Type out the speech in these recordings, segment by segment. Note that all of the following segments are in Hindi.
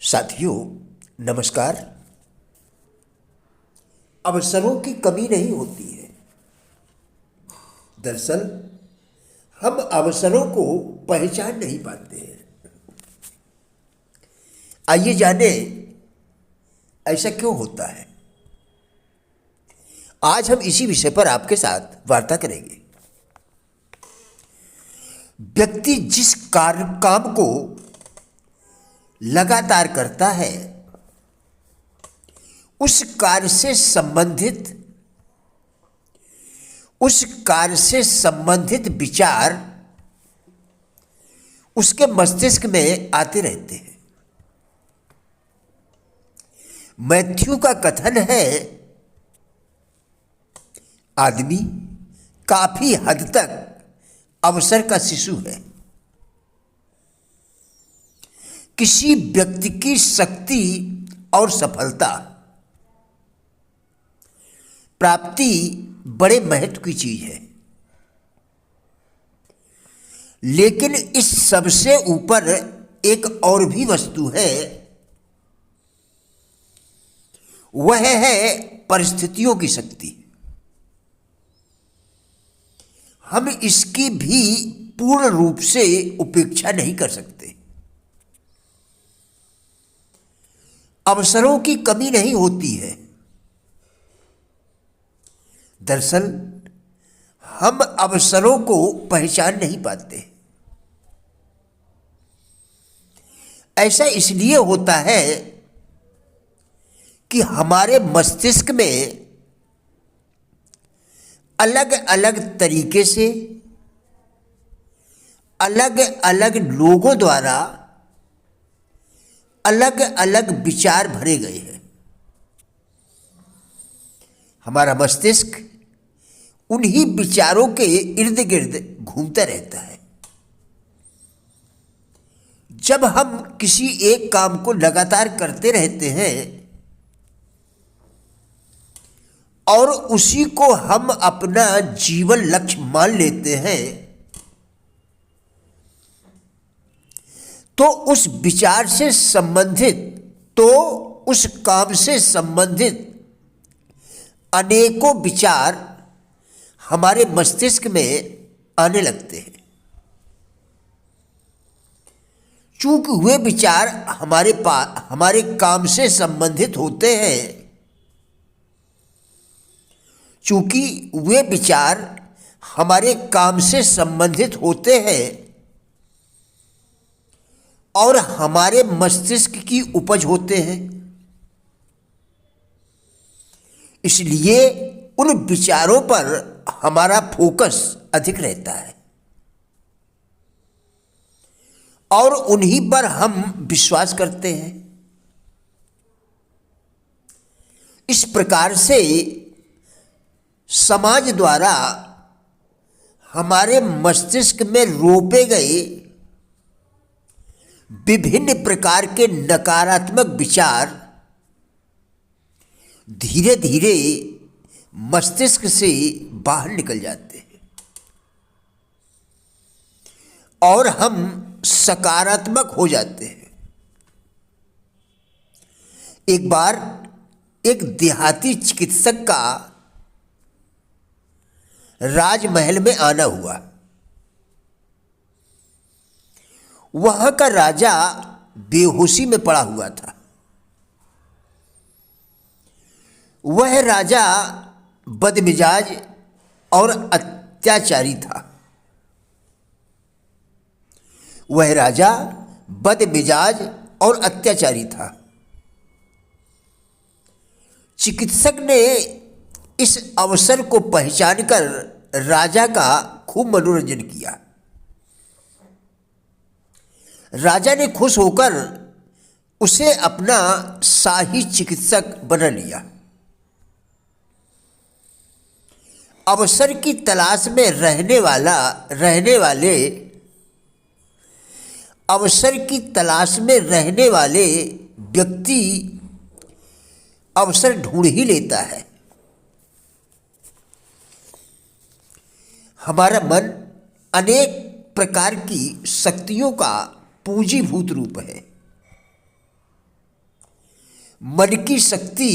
साथियों, नमस्कार। अवसरों की कमी नहीं होती है। दरअसल हम अवसरों को पहचान नहीं पाते हैं। आइए जाने ऐसा क्यों होता है। आज हम इसी विषय पर आपके साथ वार्ता करेंगे। व्यक्ति जिस काम को लगातार करता है, उस कार्य से संबंधित विचार उसके मस्तिष्क में आते रहते हैं। मैथ्यू का कथन है, आदमी काफी हद तक अवसर का शिशु है। किसी व्यक्ति की शक्ति और सफलता प्राप्ति बड़े महत्व की चीज है, लेकिन इस सबसे ऊपर एक और भी वस्तु है। वह है परिस्थितियों की शक्ति। हम इसकी भी पूर्ण रूप से उपेक्षा नहीं कर सकते। अवसरों की कमी नहीं होती है। दरअसल हम अवसरों को पहचान नहीं पाते। ऐसा इसलिए होता है कि हमारे मस्तिष्क में अलग अलग तरीके से अलग अलग लोगों द्वारा अलग अलग विचार भरे गए हैं। हमारा मस्तिष्क उन्हीं विचारों के इर्द गिर्द घूमता रहता है। जब हम किसी एक काम को लगातार करते रहते हैं और उसी को हम अपना जीवन लक्ष्य मान लेते हैं, तो उस विचार से संबंधित, तो उस काम से संबंधित अनेकों विचार हमारे मस्तिष्क में आने लगते हैं। चूंकि वे विचार हमारे काम से संबंधित होते हैं, चूंकि वे विचार हमारे काम से संबंधित होते हैं और हमारे मस्तिष्क की उपज होते हैं, इसलिए उन विचारों पर हमारा फोकस अधिक रहता है और उन्हीं पर हम विश्वास करते हैं। इस प्रकार से समाज द्वारा हमारे मस्तिष्क में रोपे गए विभिन्न प्रकार के नकारात्मक विचार धीरे धीरे मस्तिष्क से बाहर निकल जाते हैं और हम सकारात्मक हो जाते हैं। एक बार एक देहाती चिकित्सक का राजमहल में आना हुआ। वहां का राजा बेहोशी में पड़ा हुआ था। वह राजा बदमिजाज और अत्याचारी था। वह राजा बदमिजाज और अत्याचारी था। चिकित्सक ने इस अवसर को पहचानकर राजा का खूब मनोरंजन किया। राजा ने खुश होकर उसे अपना शाही चिकित्सक बना लिया। अवसर की तलाश में रहने वाले व्यक्ति अवसर ढूंढ ही लेता है। हमारा मन अनेक प्रकार की शक्तियों का पूंजीभूत रूप है। मन की शक्ति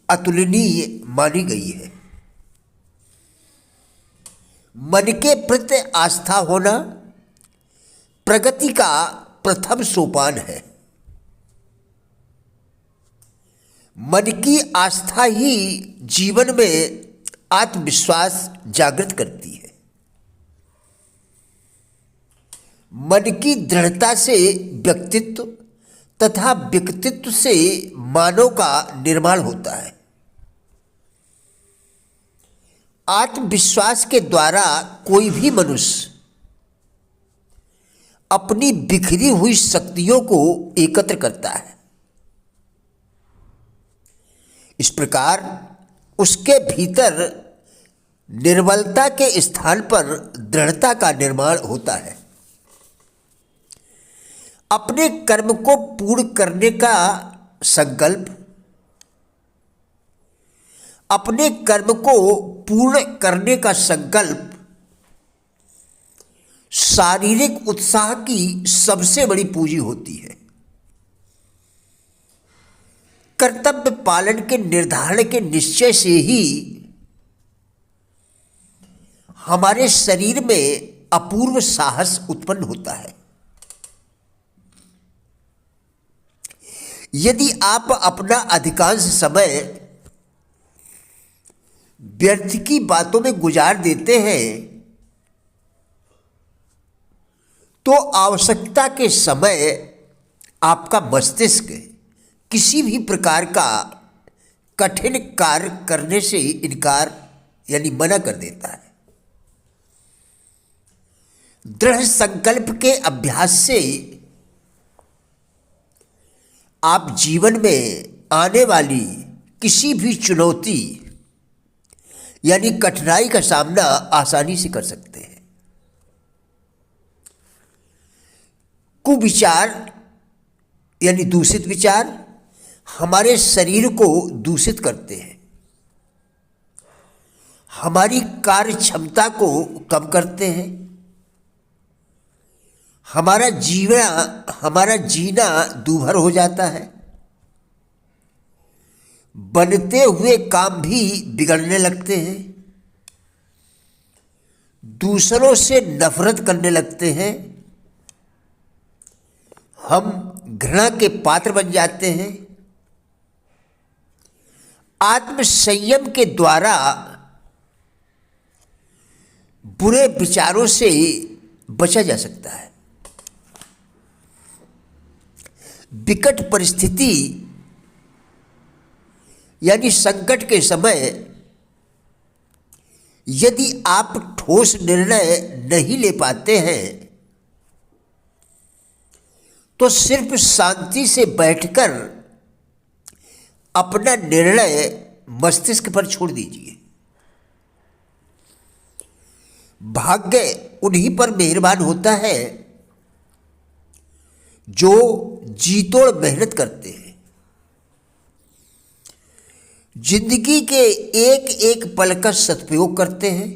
अतुलनीय मानी गई है। मन के प्रति आस्था होना प्रगति का प्रथम सोपान है। मन की आस्था ही जीवन में आत्मविश्वास जागृत करती है। मन की दृढ़ता से व्यक्तित्व तथा व्यक्तित्व से मानव का निर्माण होता है। आत्मविश्वास के द्वारा कोई भी मनुष्य अपनी बिखरी हुई शक्तियों को एकत्र करता है। इस प्रकार उसके भीतर निर्बलता के स्थान पर दृढ़ता का निर्माण होता है। अपने कर्म को पूर्ण करने का संकल्प, अपने कर्म को पूर्ण करने का संकल्प शारीरिक उत्साह की सबसे बड़ी पूंजी होती है। कर्तव्य पालन के निर्धारण के निश्चय से ही हमारे शरीर में अपूर्व साहस उत्पन्न होता है। यदि आप अपना अधिकांश समय व्यर्थ की बातों में गुजार देते हैं तो आवश्यकता के समय आपका मस्तिष्क किसी भी प्रकार का कठिन कार्य करने से इनकार यानी मना कर देता है। दृढ़ संकल्प के अभ्यास से आप जीवन में आने वाली किसी भी चुनौती यानी कठिनाई का सामना आसानी से कर सकते हैं। कुविचार यानी दूषित विचार हमारे शरीर को दूषित करते हैं, हमारी कार्य क्षमता को कम करते हैं, हमारा जीना दूभर हो जाता है, बनते हुए काम भी बिगड़ने लगते हैं, दूसरों से नफरत करने लगते हैं, हम घृणा के पात्र बन जाते हैं। आत्म संयम के द्वारा बुरे विचारों से बचा जा सकता है। विकट परिस्थिति यानी संकट के समय यदि आप ठोस निर्णय नहीं ले पाते हैं तो सिर्फ शांति से बैठकर अपना निर्णय मस्तिष्क पर छोड़ दीजिए। भाग्य उन्हीं पर मेहरबान होता है जो जीतोड़ मेहनत करते हैं। जिंदगी के एक एक पल का सदुपयोग करते हैं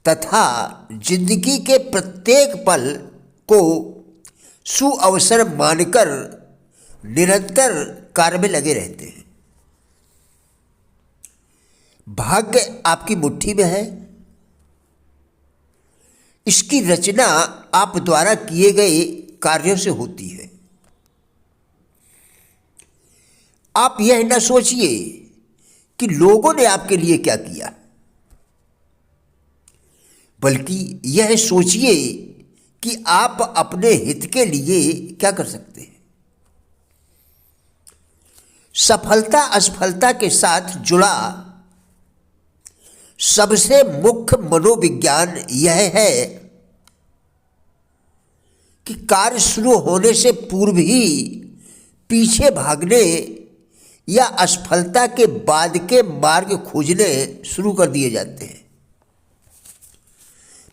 तथा जिंदगी के प्रत्येक पल को सुअवसर मानकर निरंतर कार्य में लगे रहते हैं। भाग्य आपकी मुट्ठी में है। इसकी रचना आप द्वारा किए गए कार्यों से होती है। आप यह न सोचिए कि लोगों ने आपके लिए क्या किया, बल्कि यह सोचिए कि आप अपने हित के लिए क्या कर सकते हैं। सफलता असफलता के साथ जुड़ा सबसे मुख्य मनोविज्ञान यह है कि कार्य शुरू होने से पूर्व ही पीछे भागने या असफलता के बाद के मार्ग खोजने शुरू कर दिए जाते हैं।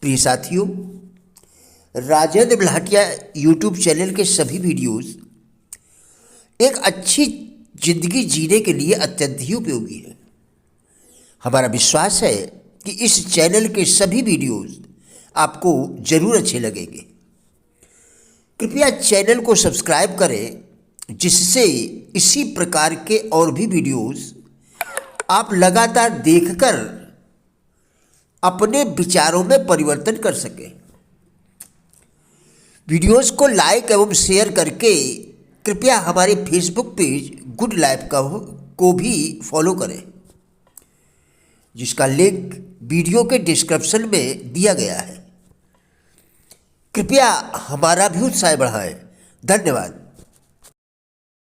प्रिय साथियों, राजेंद्र बिल्हाटिया यूट्यूब चैनल के सभी वीडियोस एक अच्छी जिंदगी जीने के लिए अत्यंत ही उपयोगी है। हमारा विश्वास है कि इस चैनल के सभी वीडियोस आपको जरूर अच्छे लगेंगे। कृपया चैनल को सब्सक्राइब करें जिससे इसी प्रकार के और भी वीडियोस आप लगातार देखकर अपने विचारों में परिवर्तन कर सकें। वीडियोस को लाइक एवं शेयर करके कृपया हमारे फेसबुक पेज गुड लाइफ को भी फॉलो करें, जिसका लिंक वीडियो के डिस्क्रिप्शन में दिया गया है। कृपया हमारा भी उत्साह बढ़ाएं। धन्यवाद।